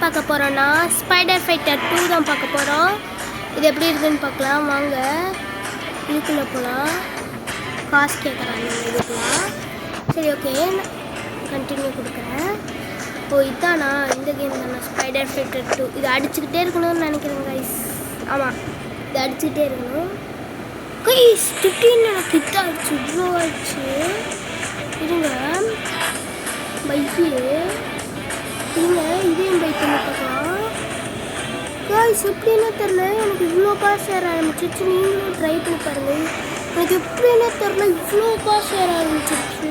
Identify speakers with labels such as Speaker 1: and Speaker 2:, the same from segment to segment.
Speaker 1: பார்க்க போகிறோன்னா spider fighter 2 தான் பார்க்க போகிறோம். இது எப்படி இருக்குதுன்னு பார்க்கலாம் வாங்க. இதுக்குள்ளே போகலாம். காசு கேட்குறாங்க இதுக்குலாம். சரி ஓகே, கண்டினியூ கொடுக்குறேன். ஓ இதானா, இந்த கேம் தானே ஸ்பைடர் ஃபைட்டர் 2. இது அடிச்சுக்கிட்டே இருக்கணும்னு நினைக்கிறேன் கைஸ். ஆமாம், இது அடிச்சுக்கிட்டே இருக்கணும் கைஸ். 15 எனக்கு கிட்ட ஆயிடுச்சு, இவ்வளோ ஆயிடுச்சு. இருங்க பைக்கு இருங்க, இதையும் பைக் பண்ணி பார்க்கலாம் கைஸ். எப்படின்னா தெரில, எனக்கு இவ்வளோ காசு ஏற ஆரம்பிச்சிருச்சு. நீங்களும் ட்ரை பண்ணி பாருங்கள். எனக்கு எப்படின்னா தெரில, இவ்வளோ காசு ஏற ஆரம்பிச்சிருச்சு.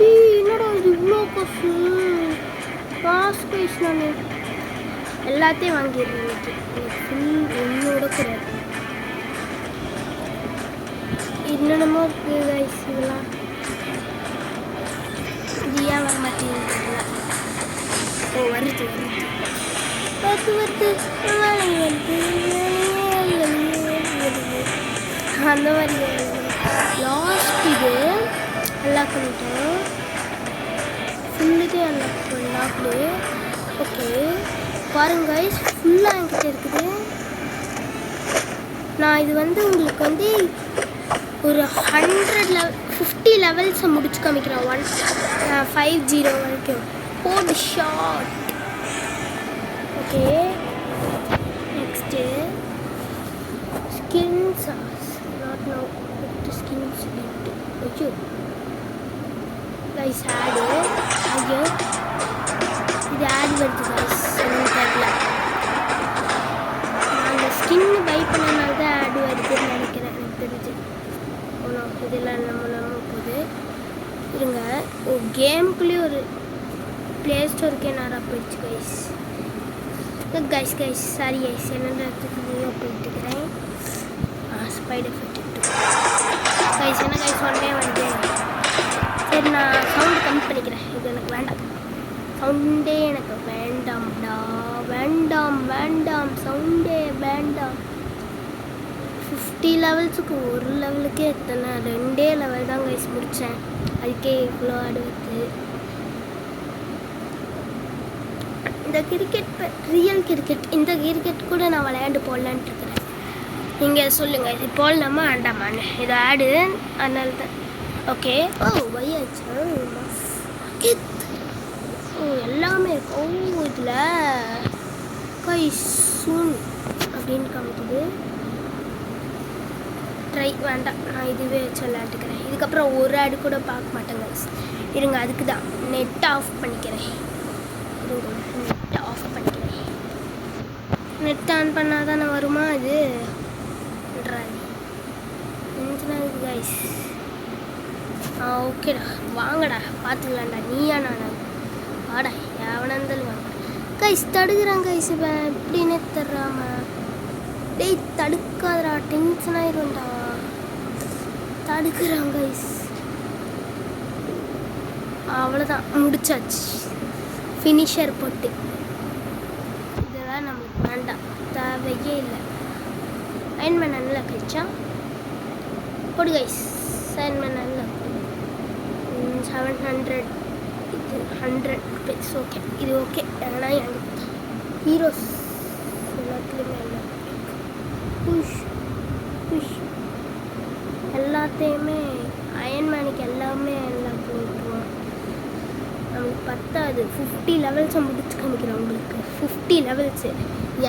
Speaker 1: என்னடா இது இவ்வளோ காசு கைஸ். நான் எல்லாத்தையும் வாங்கிடுறேன். எனக்கு ஃபுல் ஒன்றோட கிடையாது. என்னென்னமோ இருக்குது கைஸ். இதெல்லாம் இது ஏன் வர மாட்டேங்குது? ஓ வருது அந்த மாதிரி லாஸ்ட் இது அன்லாக் பண்ணிட்டோம். ஃபுல்லுதே அன்லாக் பண்ணலாப்டு. ஓகே பாருங்க கைஸ், ஃபுல்லாக என்கிட்ட இருக்குது. நான் இது உங்களுக்கு ஒரு 50 லெவல்ஸை முடிச்சு காமிக்கிறேன். 150 வரைக்கும் போடு shot. Okay next skins. Not no skins. Okay guys ஆடு. ஐயோ இது ஆடு வருது கைஸ். தெரியல, நான் அந்த ஸ்கின் பை பண்ணனால தான் ஆடு வருதுன்னு நினைக்கிறேன். எனக்கு தெரிஞ்சு ஒன்றும் இதெல்லாம் நம்ம போகுது. இருங்க, ஓ கேமுக்குள்ளேயே ஒரு ப்ளே ஸ்டோருக்கே நேராக போயிடுச்சு கைஸ். சாரி கைஸ், என்னென்ன போயிட்டுருக்கிறேன். Spider fighter 2 guys. என்ன கைஸ் ஒன்றே வந்து சரி, நான் சவுண்டு கம்மி பண்ணிக்கிறேன். இது எனக்கு வேண்டாம், சவுண்டே எனக்கு வேண்டாம்டா. வேண்டாம் சவுண்டே வேண்டாம். 50 லெவல்ஸுக்கு ஒரு லெவலுக்கே எத்தனை 2 லெவல் தான் கைஸ் முடித்தேன். அதுக்கே இவ்வளோ ஆடு வருது. இந்த கிரிக்கெட் ரியல் கிரிக்கெட், இந்த கிரிக்கெட் கூட நான் விளையாண்டு போடலான்ட்டு இருக்கிறேன். நீங்கள் சொல்லுங்கள், இது போடலாமா வேண்டாமான்னு. இது ஆடு அதனால தான். ஓகே ஓ வயாச்சா. ஓ எல்லாமே இருக்கு. ஓ இதில் கைஸ் சூன் அப்படின்னு காமிக்குது. ட்ரை வேண்டாம், நான் இதுவே வச்சு விளையாட்டுக்கிறேன். இதுக்கப்புறம் ஒரு ஆடு கூட பார்க்க மாட்டேன் கைஸ். இருங்க, அதுக்கு தான் நெட் ஆஃப் பண்ணிக்கிறேன். நெட் ஆஃப் பண்ணிக்கிறேன். நெட் ஆன் பண்ணால் தானே வருமா இது? இது கைஸ். ஓகேடா, வாங்கடா பார்த்துக்கலாம்டா. நீயா நானா? வாடா, எவனா இருந்தாலும் வாங்க கைஸ். தடுக்கிறான் கைஸ். இப்போ எப்படின்னே தர்றாம. டேய் தடுக்காதடா, டென்ஷன் ஆயிடும்டா. தடுக்கிறான் கைஸ். அவ்வளோதான், முடிச்சாச்சு. ஃபினிஷர் போட்டு. இதெல்லாம் நம்மளுக்கு வேண்டாம், தேவையே இல்லை. அயன்மேன் நல்லா கழிச்சா போடு கைஸ். அயன்மேன் நல்லா 700. இது 100 ருபீஸ். ஓகே இது ஓகே. ஏன்னா எனக்கு ஹீரோஸ் எல்லாத்துலேயுமே இல்லை. புஷ் எல்லாத்தையுமே அயன்மேனுக்கு எல்லாமே எல்லாம் போட்டுருவோம். நம்மளுக்கு பத்தாது. 50 லெவல்ஸை முடிச்சு காமிக்கிறேன் உங்களுக்கு. 50 லெவல்ஸு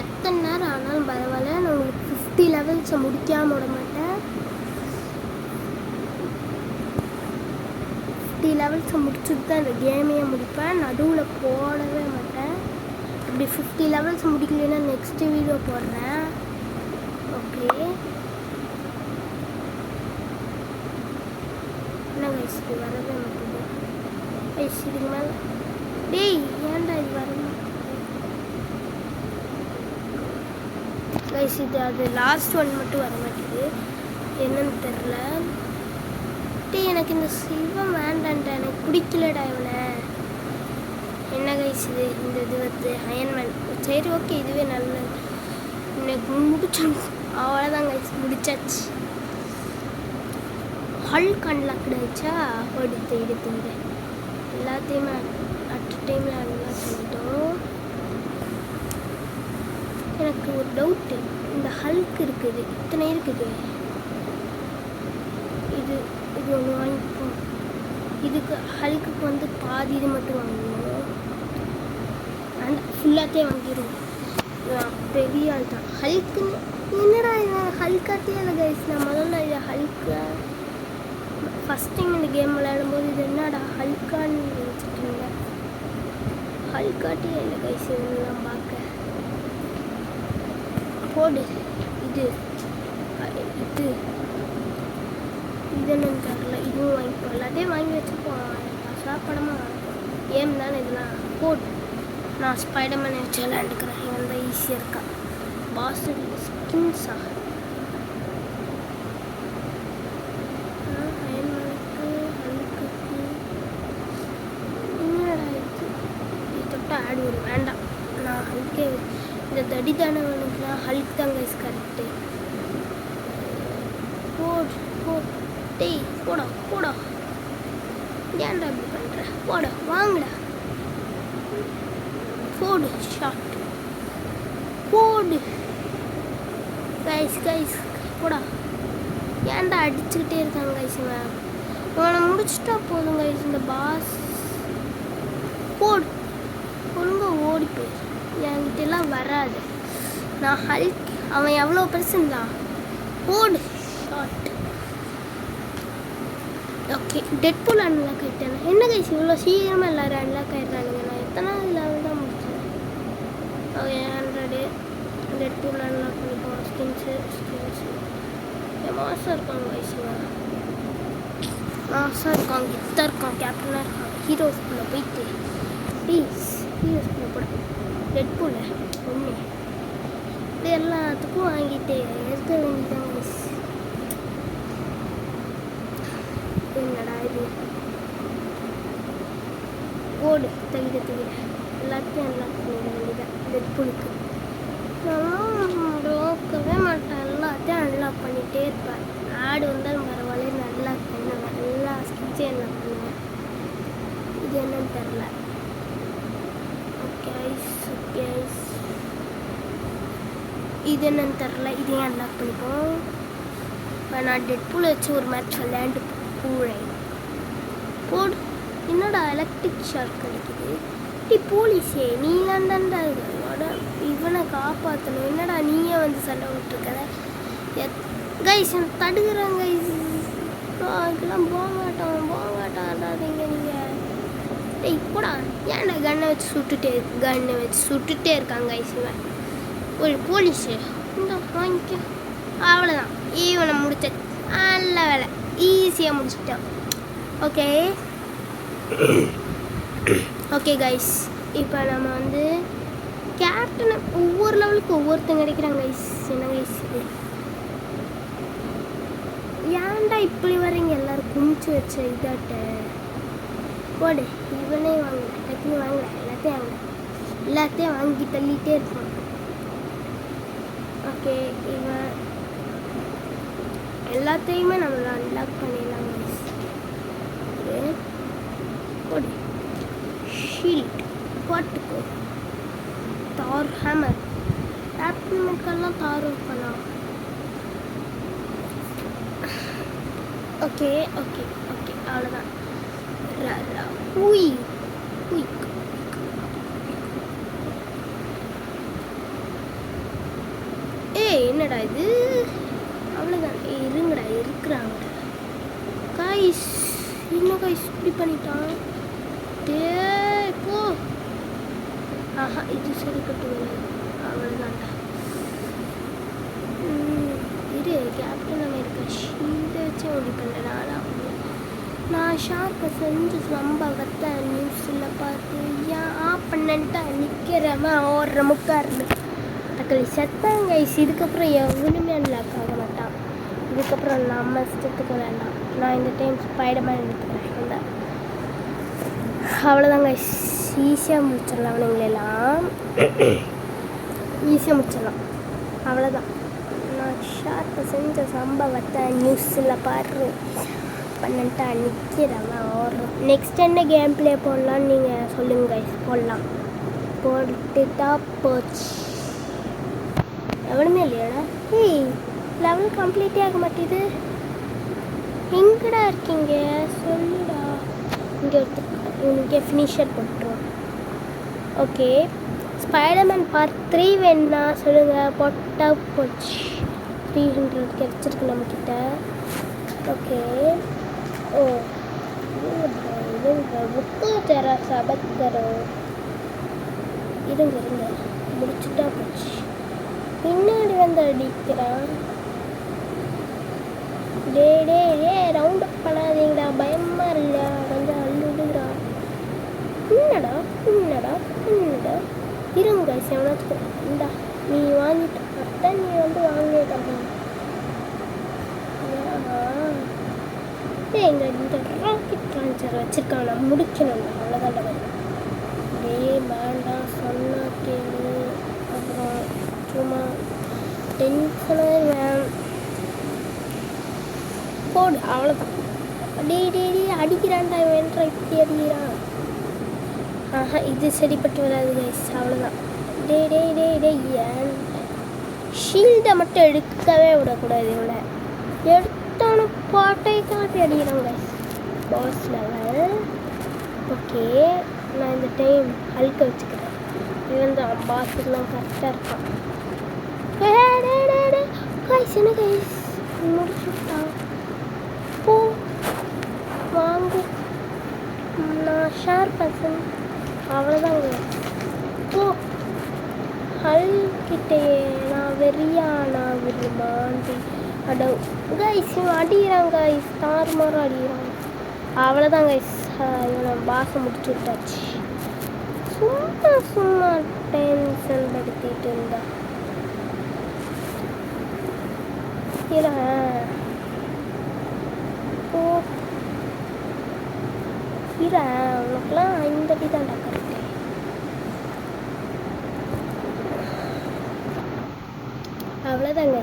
Speaker 1: எத்தனை நேரம் ஆனாலும் பரவாயில்ல, நான் உங்களுக்கு 50 லெவல்ஸை முடிக்காமல் விட மாட்டேன். 50 லெவல்ஸை முடிச்சுட்டு தான் இந்த கேமையே முடிப்பேன். நடுவில் போடவே மாட்டேன். அப்படி 50 லெவல்ஸை முடிக்கலைன்னா நெக்ஸ்ட்டு வீடியோ போடுறேன். ஓகே என்ன கைஸ், இது வரவே மாட்டேங்குது கைஸ். இதுக்கு மேலே டேய் ஏன்டா இது வர மாட்டேங்குது கைஸ். இது அது லாஸ்ட் ஒன் மட்டும் வர மாட்டேங்குது, என்னன்னு தெரில. டேய் எனக்கு இந்த சிவம் வேண்டான்டா, எனக்கு பிடிக்கலடா இவனை. என்ன கைஸ் இது? இந்த இது அயன்மேன். சரி ஓகே, இதுவே நல்லது. எனக்கு முடிச்சோம். அவ்வளோதான் கைஸ், முடிச்சாச்சு. ஹல்க் அன்லாக் ஆகிடுச்சா. எடுத்து எல்லாத்தையுமே அட் டைமில் அன்லாக் பண்ணிட்டோம். எனக்கு ஒரு டவுட்டு, இந்த ஹல்க் இருக்குது, இத்தனை இருக்குது, இது இது ஒன்று வாங்கிப்போம். இதுக்கு ஹல்க்குக்கு வந்து பாதி இது மட்டும் வாங்குவோம், அண்ட் ஃபுல்லாத்தையும் வாங்கிடுவோம். பெரிய ஆள் தான் ஹல்க்குன்னு. என்னடா இவன் ஹல்காட்டே இல்லை கைஸ். நான் முதல்ல இதை ஹல்கா ஃபஸ்ட் டைம் இந்த கேம் விளையாடும்போது இது என்னடா ஹல்கான்னு நினச்சிட்டு இருந்தேன். ஹல்காட்டே இல்லை கைஸ் இதெல்லாம் பார்க்க. போடு இது இது இதுன்னு தரல, இதுவும் வாங்கிப்போம். எல்லாத்தையும் வாங்கி வச்சுப்போம். சாப்பிடமா ஏம் தானே இதெல்லாம். போடு, நான் ஸ்பைடர்மேன் வச்சு விளையாண்டுக்கிறேன். இவன் தான் ஈஸியாக இருக்கா. பாஸ் ஸ்கின்ஸா ஆடு ஒரு வேண்டாம். நான் ஹல்கே இந்த தடிதானவனுக்குலாம் ஹல்க் தான் கைஸ் கரெக்டு. டேய் போடா போடா, ஏன்டா இப்படி பண்ணுற? போட வாங்கடா, போடு ஷாட், போடு கைஸ் கைஸ் போடா. ஏன்டா அடிச்சுக்கிட்டே இருக்காங்க கைஸ். அவனை முடிச்சுட்டா போதும் கைஸ். இந்த பாஸ் போடு, ஒழுங்கா ஓடி போய். என்கிட்டலாம் வராது. நான் ஹல்க், அவன் எவ்வளோ பெருசுங்களா. போடு ஷாட். ஓகே, டெட்பூல் அன்லாக் ஆகிட்டேன். என்ன கைஸ் இவ்வளோ சீக்கிரமாக எல்லோரும் அன்லாக் ஆகிடுறானுங்க. நான் எத்தனாவது லெவல் தான் முடிச்சேன். ஓகே 100 டெட்பூல் அன்லாக் பண்ணிப்போம். ஸ்கின்ஸு மாசாக இருக்காங்க கைஸ். மாசாக இருக்கான், கித்தாக இருக்கான், கேப்டனாக இருக்கான். ஹீரோஸ்குள்ளே போயிட்டு ப்ளீஸ் ஹீரோஸ்குள்ளே போட. டெட்பூல் ஒன்று இது எல்லாத்துக்கும் வாங்கிட்டு இருக்க வேண்டியதான் கைஸ். என்னடா இது, போடு தகிட எல்லாத்தையும் அன்லாக் பண்ணிட வேண்டியதான் டெட்பூலுக்கு. நான் ரோக்கவே மாட்டேன், எல்லாத்தையும் அன்லாக் பண்ணிகிட்டே இருப்பேன். ஆடு வந்தாலும் பரவாயில்ல, அன்லாக் பண்ணுவேன். எல்லா ஸ்கிட்சையும் அன்லாக் பண்ணுவேன். இது என்னன்னு தெரில. ஓகே ஓகே, இது என்னன்னு தெரில. இதையும் அன்லாக் பண்ணிப்போம். இப்போ நான் டெட்பூல் வச்சு ஒரு மேட்ச் விளையாண்டு போகிறேன். போடு. என்னடா எலக்ட்ரிக் ஷார்க் கிடைக்குது. போலீஸே நீலாம் தான்டா இவனை காப்பாற்றணும். என்னடா நீயே வந்து சண்டை விட்டுருக்கிற கைஸ். தடுக்கிறாங்க கைஸ். இதெல்லாம் போக மாட்டாடாதீங்க நீங்கள். டேய் போடா, ஏன்டா கன்னை வச்சு சுட்டுட்டே இருக்காங்க கைஸ். இவன் ஒரு போலீஸு இந்த வாங்கிக்க. அவ்வளோதான், ஈவனை முடிச்ச. நல்ல வேலை, ஈஸியாக முடிச்சிட்டோம். ஓகே ஓகே கைஸ், இப்போ நம்ம வந்து கேப்டனை ஒவ்வொரு லெவலுக்கு ஒவ்வொருத்தங்க கிடைக்கிறாங்க கைஸ். என்ன கைஸ் இது? ஏன்டா இப்படி வரீங்க எல்லோரும் குமிச்சு வச்ச இதாட்ட? போடு, இவனே வாங்கல, டக்குன்னு வாங்கல, எல்லாத்தையும் வாங்கி தள்ளிகிட்டே இருப்பான். ஓகே, இவன் எல்லாத்தையுமே நம்மளை அன்லாக் பண்ணிடலாம் கைஸ். போடு, ஷீல்ட் போட்டுக்கோ, தார் ஹேமர், ஆப்பிள்மெண்ட்கெல்லாம் தார் இருக்கலாம். ஓகே ஓகே ஓகே, அவ்வளோதான். என்னடா இது? அவ்வளோதான், இருங்கடா இருக்கிறாங்க கைஸ். இன்னும் கைஸ் இப்படி பண்ணிட்டான். போ. ஆஹா, இது சரி கட்டுவேன். அவ்வளோதான்டா. இது கேப்டன் அமெரிக்கா ஷீல்டை வச்சு ஓடி பண்ணுறேன். நான் ஷார்க்கை செஞ்சு சம்பவத்தை நியூஸில் பார்த்து ஏன் பண்ணன்ட்டா நிற்கிறவன் ஓடுற முக்காருன்னு தக்காளி செத்தாங்க கைஸ். இதுக்கப்புறம் எவனுமே அன்லாக் ஆக மாட்டான். இதுக்கப்புறம் நம்ம இஷ்டத்துக்கு வேண்டாம். நான் இந்த டைம் ஸ்பைடர்மேன் எடுத்துக்கிறேன். இந்த அவ்வளோதாங்க கைஸ், ஈஸியாக முடிச்சிடலாம். அவனுங்களெல்லாம் ஈஸியாக முடிச்சிடலாம். அவ்வளோதான். நான் ஷார்ப்பை செஞ்ச சம்பவத்தை நியூஸில் பாரு பண்ணிட்டா நிற்கிறவன் ஓடுறோம். நெக்ஸ்ட் என்ன கேம் ப்ளே போடலான்னு நீங்கள் சொல்லுங்கள் கைஸ். போடலாம், போட்டுட்டா போச்சு. எவனுமே இல்லையாடா? ஏய், லெவல் கம்ப்ளீட்டே ஆக மாட்டேது. எங்கடா இருக்கீங்க சொல்லுடா. இங்கே இவனுக்கே ஃபினிஷர் போட்டுருவோம். ஓகே, ஸ்பைடர்மேன் பார்ட் 3 வேணும்னா சொல்லுங்கள், போட்டா போச்சு. 300 கிடச்சிருக்கு நம்மக்கிட்ட. ஓகே, ஓ இதுங்க புக்கு தர சபத்தரும் இருங்க முடிச்சுட்டா போச்சு. பின்னாடி வந்து அடிக்கிறான். டே ரவுண்ட் அப் பண்ணாதீங்கடா, பயமாக இல்லை. வந்து அள்ளுடுகிறான். என்னடா இருங்க செவனாச்சுக்கு. இந்தா நீ வாங்கிட்டு அதான் நீ வந்து வாங்கிட்டா. இந்த ராக்கெட் லான்ச்சர் வச்சுருக்கான், நான் முடிக்கணும். அவ்வளோதான் வரும். வேண்டாம் சொன்னா கேளு. அப்புறம் சும்மா டென்ஷனாக போடு, அவ்வளோதான். டே அடிக்கிறான்டா வேண்டா, இப்படி அடிக்கிறான். ஆஹா, இது சரிப்பட்டு வராது கைஸ், அவ்வளோதான். டே ஏன் ஷீல்டை மட்டும் எடுக்கவே விடக்கூடாது. இவனை எடுத்தவனு பாட்டை காட்டி அடிக்கிறான் கைஸ். Pass level. ஓகே, நான் இந்த டைம் ஹல்க வச்சுக்கிறேன். இவன் தான் பாஸுக்கெலாம் கரெக்டாக இருக்கான். கைஸ் என்ன கைஸ் முடிச்சுட்டான். போ வாங்கு, நான் ஷேர் பர்சன். அவ்வளோதாங்க. போ ஹல்கிட்டே நான் வெறியானா விரும்பாண்டி அட கைஸ் அடிக்கிறான் கைஸ், தாறுமாறும் அடிக்கிறான். அவ்வளோதான் கைஸ், இவனை பாசம் முடிச்சு விட்டாச்சு. சும்மா டென்ஷன் படுத்திட்டு இருந்தா உனக்குலாம் 5 அடி தான் கரெக்டு. அவ்வளோதாங்க,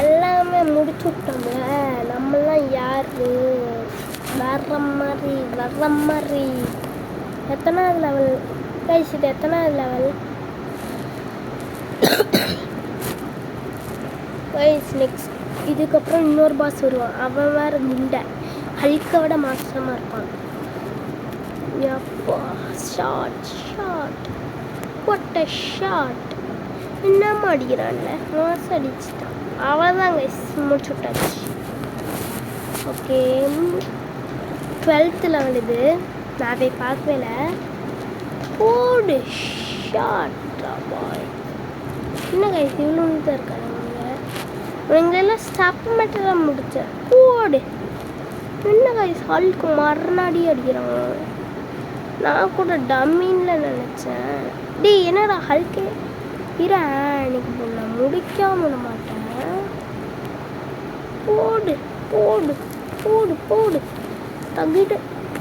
Speaker 1: எல்லாமே முடிச்சு விட்டோம்ல. நம்மளாம் யார் வர்ற மாதிரி எத்தனாவது லெவல் கைஸ்? இது எத்தனாவது லெவல் கைஸ்? நெக்ஸ்ட் இதுக்கப்புறம் இன்னொரு பாஸ் வருவான். அவன் வேறு குண்டை ஹல்கை விட மாற்றமாக இருப்பான். எப்போ ஷார்ட் போட்ட ஷார்ட் என்னம்மா அடிக்கிறான்ல, மாசம் அடிச்சுட்டான். அவ்வளோதாங்க முடிச்சு விட்டாச்சு. ஓகே, 12th லெவல் இது. நான் போய் பார்க்கல. போடு ஷார்ட் பாய். என்ன கைஸ் இவ்வளோ தான் இருக்காங்க இவங்களெல்லாம் ஸ்டப் மட்டும் முடிச்சேன். போடு. என்ன கைஸ் ஹல்க்கு மறுநாடி அடிக்கிறாங்க. நான் கூட டம்மின்ல நினச்சேன். டே என்னடா ஹல்கே எனக்கு நான் முடிக்காம விட மாட்டேன். போடு தகிட்டு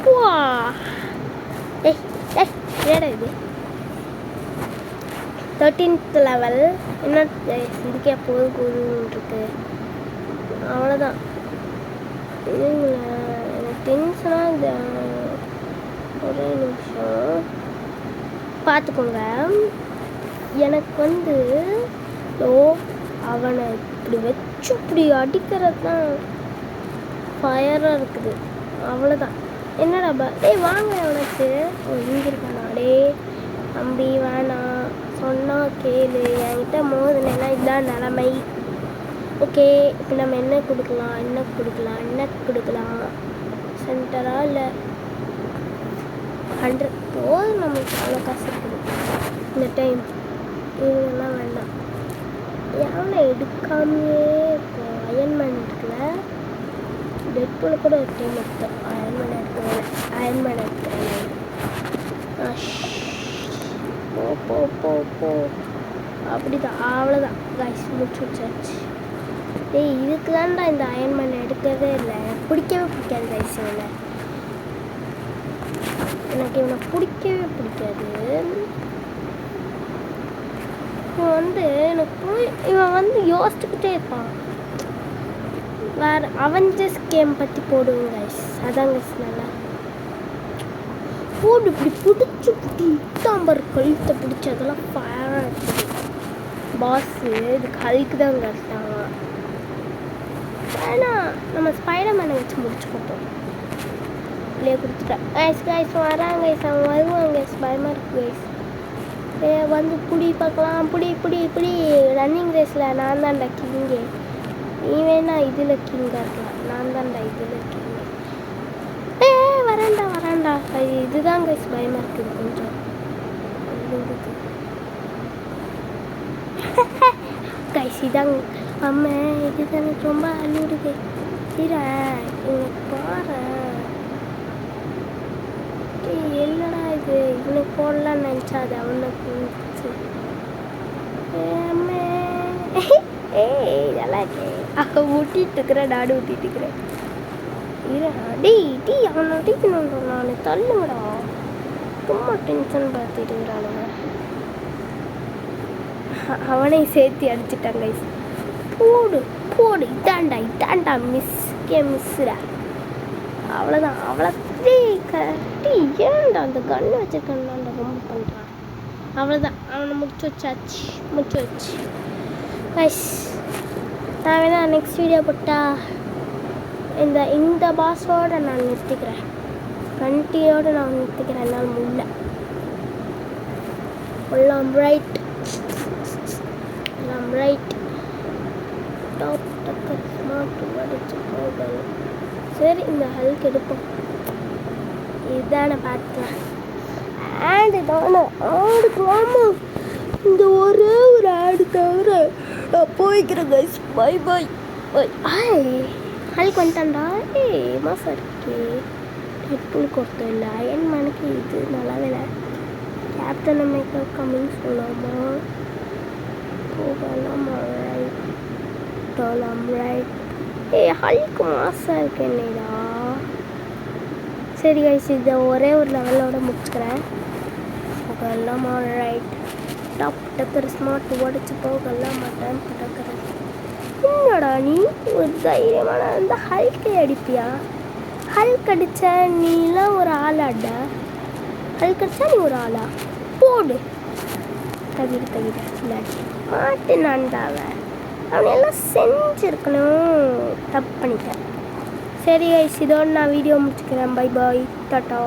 Speaker 1: போ. ஏடா இது 13th லெவல். என்ன இதுக்கே போதுன்னு இருக்கு. அவ்வளோதான். எனக்கு டென்ஷனாக ஒரே நிமிஷம் பார்த்துக்கோங்க. எனக்கு வந்து அவனை இப்படி வச்சு இப்படி அடிக்கிறது தான் ஃபயராக இருக்குது. அவ்வளோதான். என்னடா வாங்க உனக்கு இங்கே இருக்கானா? தம்பி வேணாம் சொன்னால் கேளு, என்கிட்ட மோதுனா இதுதான் நிலைமை. ஓகே, இப்போ நம்ம என்ன கொடுக்கலாம் சென்டரா இல்லை 100 போதும். நம்மளுக்கு அவ்வளோ காசு இருக்குது இந்த டைம். இதெல்லாம் வேண்டாம். யானை எடுக்காமையே இப்போ அயன்மேன் இருக்குல்ல, டெட்பூல் கூட ஒரு டைம் எடுத்தோம். அயன்மேன் எடுக்கிறேன். போ அப்படிதான். அவ்வளோதான் கைஸ் முடிச்சு வச்சாச்சு. இதுக்கு தான்டா இந்த அயன்மேன் எடுக்கவே இல்லை. பிடிக்கவே பிடிக்காது கைஸ். எனக்கு இவனை பிடிக்கவே பிடிக்காது. இவன் வந்து யோசிச்சுக்கிட்டே இருப்பான். வேறு அவெஞ்சர்ஸ் கேம் பற்றி போடுவோம் கைஸ். அதாங்க நல்லா போடு. இப்படி பிடிச்சி தாம்பர் கழுத்தை பிடிச்சி அதெல்லாம் ஃபயராக இருக்குது. பாஸ்ஸு இதுக்கு ஹல்க்கு தான் கரெக்டாங்க. வேணாம், நம்ம ஸ்பைடர்மேனை வச்சு முடிச்சுக்கிட்டோம். இல்லையே கொடுத்துட்டேன். கைஸ் வராங்க கைஸ், அவங்க வருவாங்க கைஸ். பயமாக இருக்குது கைஸ். வந்து புடி பார்க்கலாம். புடி ரன்னிங் ரேஸில் நான் தான்டா கிங்கு. நீ வேணா இதில் கிங்காக இருக்கலாம். நான் தான்டா இதில் கிங்கு. வரேன்டா. இதுதான் கைஸ் பயமாக இருக்குது கொஞ்சம். கைஸ் இதாங்க அம்மா, இது எனக்கு ரொம்ப அழுடுது. இவனுக்கு பாரு, என்னடா இது, இவனுக்கு போடலான்னு நினச்சா அது அவனுக்கு இருந்துச்சு. அம்மா நல்லா இருக்கே. ஊட்டிட்டு இருக்கிறேன், நாடு ஊட்டிட்டு இருக்கிறேன். டீ அவனை அடிக்கணுன்ற நான் தள்ளுங்கடா. சும்மா டென்ஷன் பார்த்துட்டு இருக்கிறானுங்க. அவனை சேர்த்து அடிச்சுட்டான் கைஸ். போடு இதாண்டா மிஸ்ஸுடா. அவ்வளோதான். கட்டி ஏன்டா அந்த கண்ணு வச்சுருக்கான்டா ரொம்ப பண்ணுறான். அவ்வளோதான், அவனை முடிச்சு வச்சு கைஸ். நான் வேணா நெக்ஸ்ட் வீடியோ போட்டா இந்த பாஸோடு நான் நிறுத்திக்கிறேன். கண்டியோடு நான் நிறுத்திக்கிறேன். என்னால் முடியல. எல்லாம் ரைட் டாப் டக்கர் ஸ்மார்ட் அடிச்சு போகணும். சரி, இந்த ஹல்க் எடுப்போம். இதுதானே பார்த்துக்கலாம். ஆடு தானே, ஆடுக்கலாமா? இந்த ஒரே ஒரு ஆடு தவிர நான் போய்க்கிறேன் கைஸ். பை ஹல்க் வந்துட்டான்டா. மாசம் இருக்கே. ஹெட்புல் கொடுத்தோம் இல்லை அயன் மேனுக்கு. இது நல்லாவே இல்லை. கேப்டன் அமெரிக்கா கம்மிங் சொல்லாமா? போகலாமா? ரைட். ஹல்க் மாசாக இருக்கு என்னடா. சரி கைஸ், இதை ஒரே ஒரு லெவலோட முடிச்சுக்கிறேன். போகலாமா? ரைட். டாப் டக்கர் ஸ்மார்ட் உடச்சி போகலாம் மாட்டேன். டக்கர் என்னடா நீ ஒரு தைரியமான அந்த ஹல்கை அடிப்பியா? ஹல்க் அடித்தா நீலாம் ஒரு ஆளாடா. ஹல்க் அடித்தா நீ ஒரு ஆளா? போடு. தவிர இல்லாட்டி மாட்டினான்டாவ. அவனையெல்லாம் செஞ்சுருக்கணும். தப்பு பண்ணிட்டேன். சரி கைஸ், இதோடு நான் வீடியோ முடிச்சுக்கிறேன். Bye tata.